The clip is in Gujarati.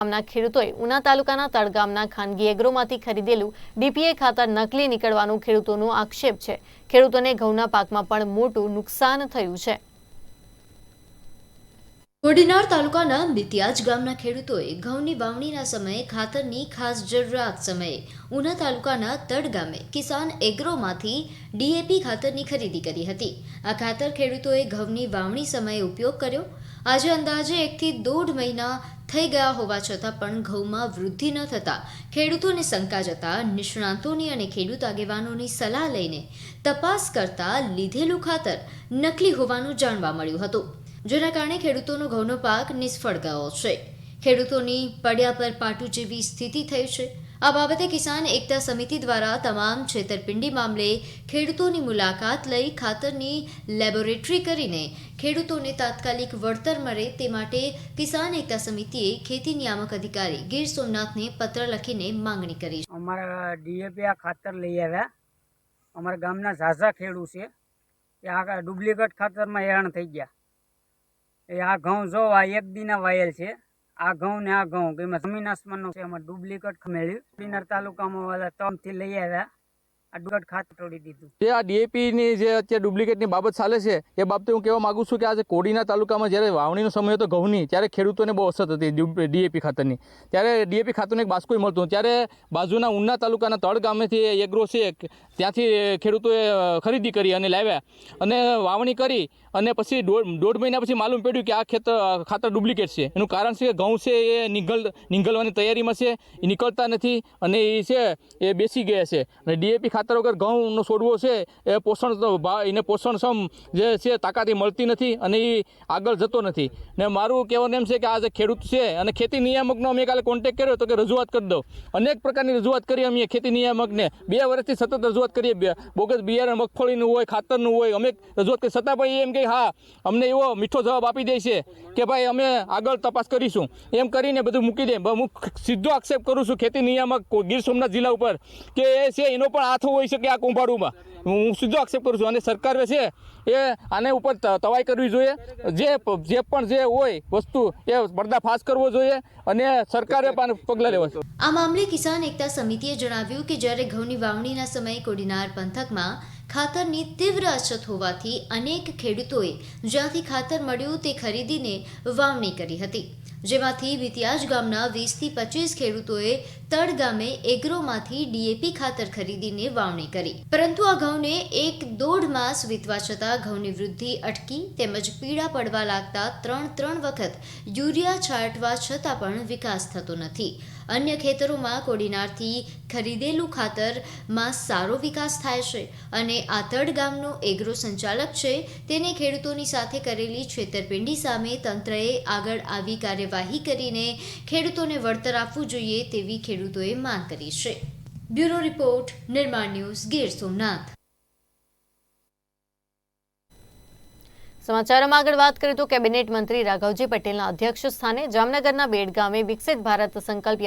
ગામના ખેડૂતોએ ઉના તાલુકાના તડ ગામના ખાનગી એગ્રોમાંથી ખરીદેલું ડીપીએ ખાતર નકલી નીકળવાનું ખેડૂતોનો આક્ષેપ છે। ખેડૂતોને ઘઉંના પાકમાં પણ મોટું નુકસાન થયું છે। કોડીનાર તાલુકાના મિતિયાજ ગામના ખેડૂતોએ ઘઉંની વાવણીના સમયે ખાતરની ખાસ જરૂરિયાત સમયે ઉના તાલુકાના તડ ગામે કિસાન એગ્રોમાંથી ડીએપી ખાતરની ખરીદી કરી હતી। આ ખાતર ખેડૂતોએ ઘઉંની વાવણી સમયે ઉપયોગ કર્યો। આજે અંદાજે 1 થી 1.5 મહિના થઈ ગયા હોવા છતાં પણ ઘઉંમાં વૃદ્ધિ ન થતાં ખેડૂતોને શંકા જતા નિષ્ણાંતોની અને ખેડૂત આગેવાનોની સલાહ લઈને તપાસ કરતા લીધેલું ખાતર નકલી હોવાનું જાણવા મળ્યું હતું, જેના કારણે ખેડૂતોનો ઘઉંનો પાક નિષ્ફળ ગયો છે। ખેડૂતોની પડ્યા પર પાટું જેવી સ્થિતિ થઈ છે। આ બાબતે કિસાન એકતા સમિતિ દ્વારા તમામ છેતરપિંડી મામલે ખેડૂતોની મુલાકાત લઈ ખાતરની લેબોરેટરી કરીને ખેડૂતોને તાત્કાલિક વળતર મળે તે માટે કિસાન એકતા સમિતિએ ખેતી નિયામક અધિકારી ગીર સોમનાથને પત્ર લખીને માંગણી કરી છે। અમારા ડીએપી આ ખાતર લઈ આવ્યા। અમારા ગામના ઝાઝા ખેડૂત છે એ આ ડુપ્લિકેટ ખાતરમાં હેરાન થઈ ગયા। એ આ ઘઉં જો આ એક દીના વાયેલ છે। આ ઘઉં ને આ ઘઉં એમાં જમીન આસમાનનો છે। એમાં ડુપ્લિકેટ મેળવ્યું। કોડીનાર તાલુકામાં વાળા તમથી લઈ આવ્યા। આ ડુપ્લિકેટ ખાતર તોડી દીધું। જે આ ડીએપીની જે અત્યારે ડુપ્લિકેટની બાબત ચાલે છે એ બાબતે હું કહેવા માગું છું કે આજે કોડીનાર તાલુકામાં જ્યારે વાવણીનો સમય હતો ઘઉંની, ત્યારે ખેડૂતોને બહુ અસર હતી ડીએપી ખાતરની। ત્યારે ડીએપી ખાતરનું એક બાસ્કોય મળતું, ત્યારે બાજુના ઉના તાલુકાના તડ ગામેથી એગ્રો છે ત્યાંથી ખેડૂતોએ ખરીદી કરી અને લાવ્યા અને વાવણી કરી અને પછી દોઢ મહિના પછી માલુમ પડ્યું કે આ ખાતર ડુપ્લિકેટ છે। એનું કારણ છે કે ઘઉં છે એ નીકળવાની તૈયારીમાં છે, એ નીકળતા નથી અને એ છે એ બેસી ગયા છે। અને ડીએપી ખાતર વગર ઘઉંનો છોડવો છે એ એને પોષણક્ષમ જે છે તાકાત મળતી નથી અને એ આગળ જતો નથી। ને મારું કહેવાનું એમ છે કે આ જે ખેડૂત છે અને ખેતી નિયામકનો અમે કાલે કોન્ટેક્ટ કર્યો તો કે રજૂઆત કરી દો। અનેક પ્રકારની રજૂઆત કરી અમે ખેતી નિયામકને, 2 વર્ષથી સતત રજૂઆત કરીએ। બોગસ બિયારણ મગફળીનું હોય, ખાતરનું હોય, અમે રજૂઆત કરી છતાં ભાઈ એમ કે હા અમને એવો મીઠો જવાબ આપી દે છે કે ભાઈ અમે આગળ તપાસ કરીશું એમ કરીને બધું મૂકી દે। હું સીધો આક્ષેપ કરું છું ખેતી નિયામક ગીર સોમનાથ જિલ્લા ઉપર કે એ છે એનો પણ હાથ હોય શકે આ કુંભાળુમાં। હું સીધો આક્ષેપ કરું છું અને સરકારે છે એ આને ઉપર તવાઈ કરવી જોઈએ। જે પણ જે હોય વસ્તુ એ પર્દાફાશ કરવો જોઈએ અને સરકારે પણ પગલાં લેવા જોઈએ। આ મામલે કિસાન એકતા સમિતિએ જણાવ્યું કે જ્યારે ઘઉંની વાવણીના સમયે કોડીનાર પંથકમાં ખાતરની તીવ્ર અછત હોવાથી અનેક ખેડૂતોએ જ્યાંથી ખાતર મળ્યું તે ખરીદીને વાવણી કરી હતી, જેમાંથી મિતિયાજ ગામના 20 થી 25 ખેડૂતોએ તડ ગામે એગ્રોમાંથી ડીએપી ખાતર ખરીદીને વાવણી કરી। પરંતુ આ ઘઉંને 1-1.5 માસ વીતવા છતાં ઘઉંની વૃદ્ધિ અટકી તેમજ પીળા પડવા લાગતા 3 વખત યુરિયા છાંટવા છતાં પણ વિકાસ થતો નથી। અન્ય ખેતરોમાં કોડીનારથી ખરીદેલું ખાતરમાં સારો વિકાસ થાય છે અને આ તડ ગામનો એગ્રો સંચાલક છે તેને ખેડૂતોની સાથે કરેલી છેતરપિંડી સામે તંત્રએ આગળ આવી કાર્યવાહી કરીને ખેડૂતોને વળતર આપવું જોઈએ તેવી ખેડૂતોએ માંગ કરી છે। બ્યુરો રિપોર્ટ, નિર્માણ ન્યૂઝ, ગીર સોમનાથ। સમાચારોમાં આગળ વાત કરીએ તો કેબિનેટ મંત્રી રાઘવજી પટેલના અધ્યક્ષ સ્થાને જામનગરના બેડ ગામે વિકસિત ભારત સંકલ્પ